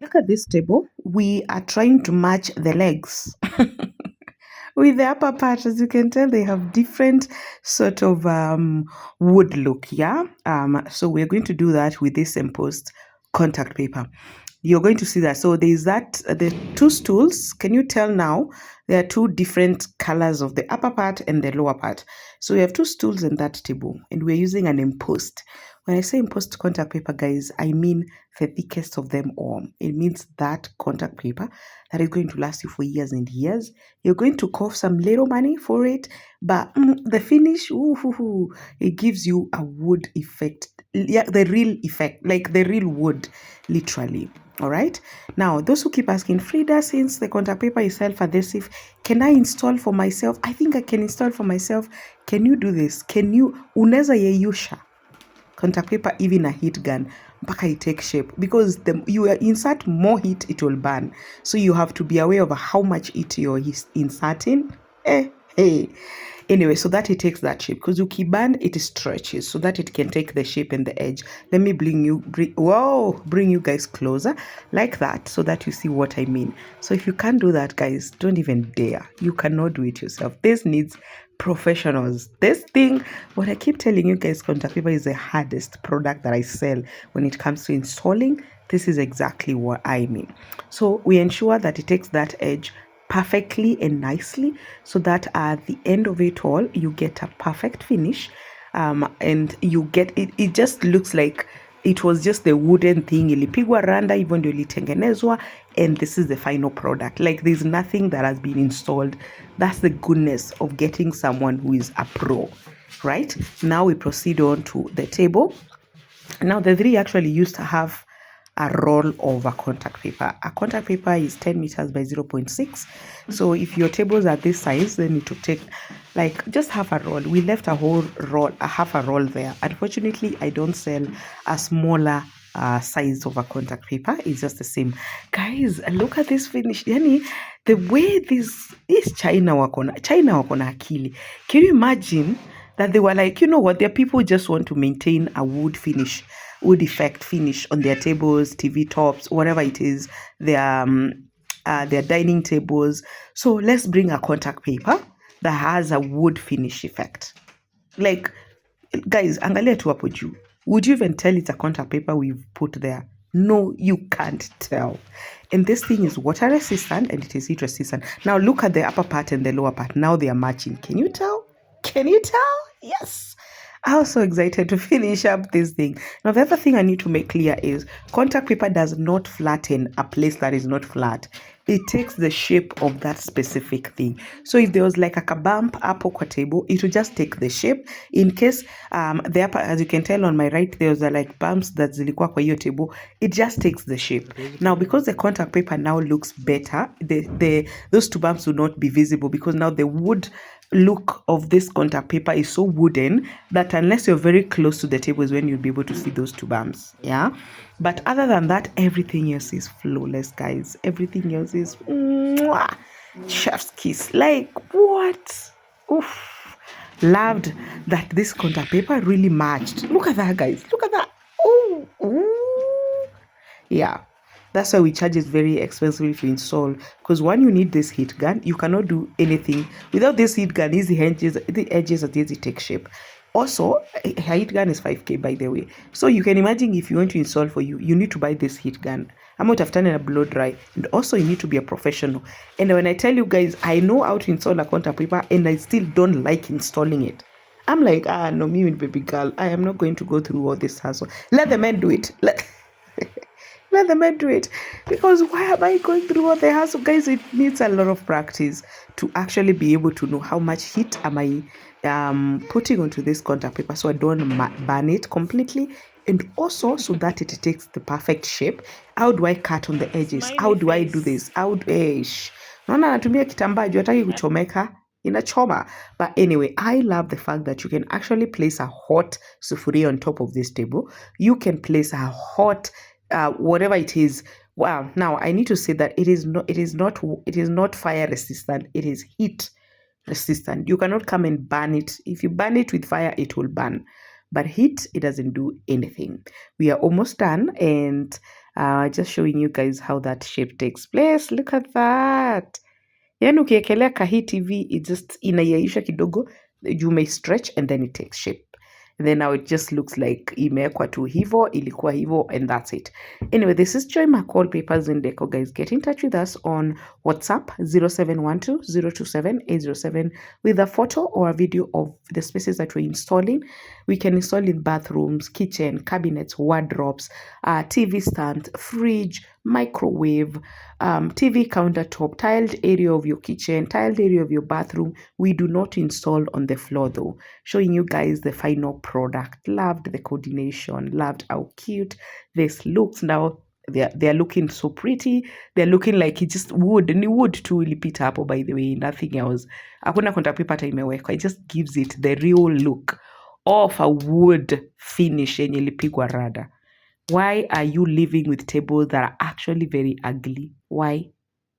look at this table. We are trying to match the legs with the upper part. As you can tell, they have different sort of wood look. Yeah. So we're going to do that with this embossed contact paper. You're going to see that. So there's the two stools. Can you tell now? There are two different colors of the upper part and the lower part. So we have two stools in that table, and we're using an embossed. When I say embossed contact paper, guys, I mean the thickest of them all. It means that contact paper that is going to last you for years and years. You're going to cost some little money for it, but the finish, it gives you a wood effect. Yeah, the real effect, like the real wood, literally. All right. Now, those who keep asking, Frida, since the contact paper is self-adhesive, can I install for myself? I think I can install for myself. Can you do this? Can you? Unaweza yeyusha contact paper, even a heat gun, mpaka it take shape, because you insert more heat, it will burn. So you have to be aware of how much heat you're inserting. Anyway, so that it takes that shape, because ukiband, it stretches so that it can take the shape and the edge. Let me bring you guys closer like that so that you see what I mean. So if you can't do that, guys, don't even dare. You cannot do it yourself. This needs professionals. This thing, what I keep telling you guys, contact paper is the hardest product that I sell when it comes to installing. This is exactly what I mean. So we ensure that it takes that edge perfectly and nicely, so that at the end of it all, you get a perfect finish, and you get it just looks like it was just the wooden thing, ilipigwa randa, hivyo ndio ilitengenezwa, and this is the final product. Like, there's nothing that has been installed. That's the goodness of getting someone who is a pro, right? Now we proceed on to the table. Now the three actually used to have a roll of a contact paper. A contact paper is 10 meters by 0.6. So if your tables are this size, then you should take like just half a roll. We left a whole roll, half a roll there. Unfortunately, I don't sell a smaller size of a contact paper. It's just the same. Guys, look at this finish. Yani, the way this is China wakona akili. Can you imagine that they were like, you know what, there are people who just want to maintain a wood effect finish on their tables, TV tops, whatever it is, their dining tables. So let's bring a contact paper that has a wood finish effect. Like, guys, angalia tu hapo juu. Would you even tell it's a contact paper we've put there? No, you can't tell. And this thing is water resistant and it is heat resistant. Now look at the upper part and the lower part. Now they are matching. Can you tell? Can you tell? Yes. I was so excited to finish up this thing. Now, the other thing I need to make clear is contact paper does not flatten a place that is not flat. It takes the shape of that specific thing. So if there was like a bump up on the table, it will just take the shape. In case the upper, as you can tell on my right, there was like bumps that zilikuwa kwa hiyo table. It just takes the shape. Now, because the contact paper now looks better, those two bumps will not be visible, because now the wood look of this contact paper is so wooden that unless you're very close to the table is when you'll be able to see those two bumps. Yeah, but other than that, everything else is flawless, guys. Everything else is mwah, chef's kiss. Like, what? Oof. Loved that this contact paper really matched. Look at that, guys. Look at that. Ooh. Yeah. That's why we charge it very expensively to install, because when you need this heat gun, you cannot do anything without this heat gun. The edges at the take shape. Also, a heat gun is 5K, by the way. So you can imagine if you want to install for you need to buy this heat gun. I'm not after a blow dry, and also you need to be a professional. And when I tell you guys, I know how to install a contact paper, and I still don't like installing it. I'm like, no, me baby girl, I am not going to go through all this hassle. Let the men do it. Let the men do it, because why am I going through all the hassle? Guys, it needs a lot of practice to actually be able to know how much heat am I putting onto this contact paper so I don't burn it completely, and also so that it takes the perfect shape. How do I cut on the edges? How do I do this? Naona natumia kitambaa juu hataki kuchomeka, inachoma. But anyway, I love the fact that you can actually place a hot sufuria on top of this table. You can place a hot whatever it is. Wow. Now I need to say that it is not fire resistant. It is heat resistant. You cannot come and burn it. If you burn it with fire, it will burn. But heat, it doesn't do anything. We are almost done, and Just showing you guys how that shape takes place. Look at that. Yani ukiekelea hii TV, it just inaiaisha kidogo, you may stretch and then it takes shape. And then now it just looks like imewekwa tu hivo, ilikuwa hivo, and that's it. Anyway, this is Joy McCall Papers and Deco, guys. Get in touch with us on WhatsApp 0712-027-807 with a photo or a video of the spaces that we're installing. We can install in bathrooms, kitchen, cabinets, wardrobes, TV stand, fridge, microwave, TV countertop, tiled area of your kitchen, tiled area of your bathroom. We do not install on the floor though. Showing you guys the final product. Loved the coordination, loved how cute this looks. Now they're looking so pretty. They're looking like it's just wood. Ni wood too ilipita hapo, by the way, nothing else. Hakuna contact paper hata imewekwa. It just gives it the real look of a wood finish yenye ilipigwa rada. Why are you living with tables that are actually very ugly? Why?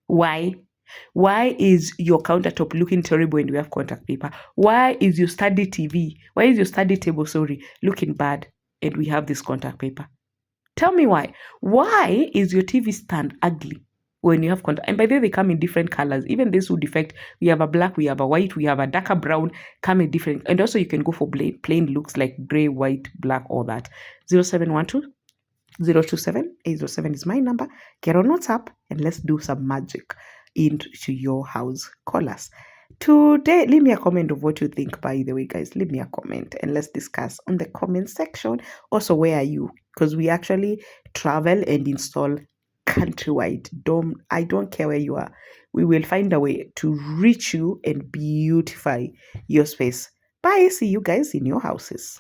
Why is your countertop looking terrible when you have contact paper? Why is your study TV, why is your study table, looking bad and we have this contact paper? Tell me why. Why is your TV stand ugly when you have contact? And by the way, they come in different colors. Even this would defect. We have a black, we have a white, we have a darker brown, come in different. And also you can go for plain looks like gray, white, black, all that. 0712 027-807 is my number. Get on WhatsApp and let's do some magic into your house. Call us. Today, leave me a comment of what you think, by the way, guys. Leave me a comment and let's discuss on the comment section. Also, where are you? Because we actually travel and install countrywide. I don't care where you are. We will find a way to reach you and beautify your space. Bye. See you guys in your houses.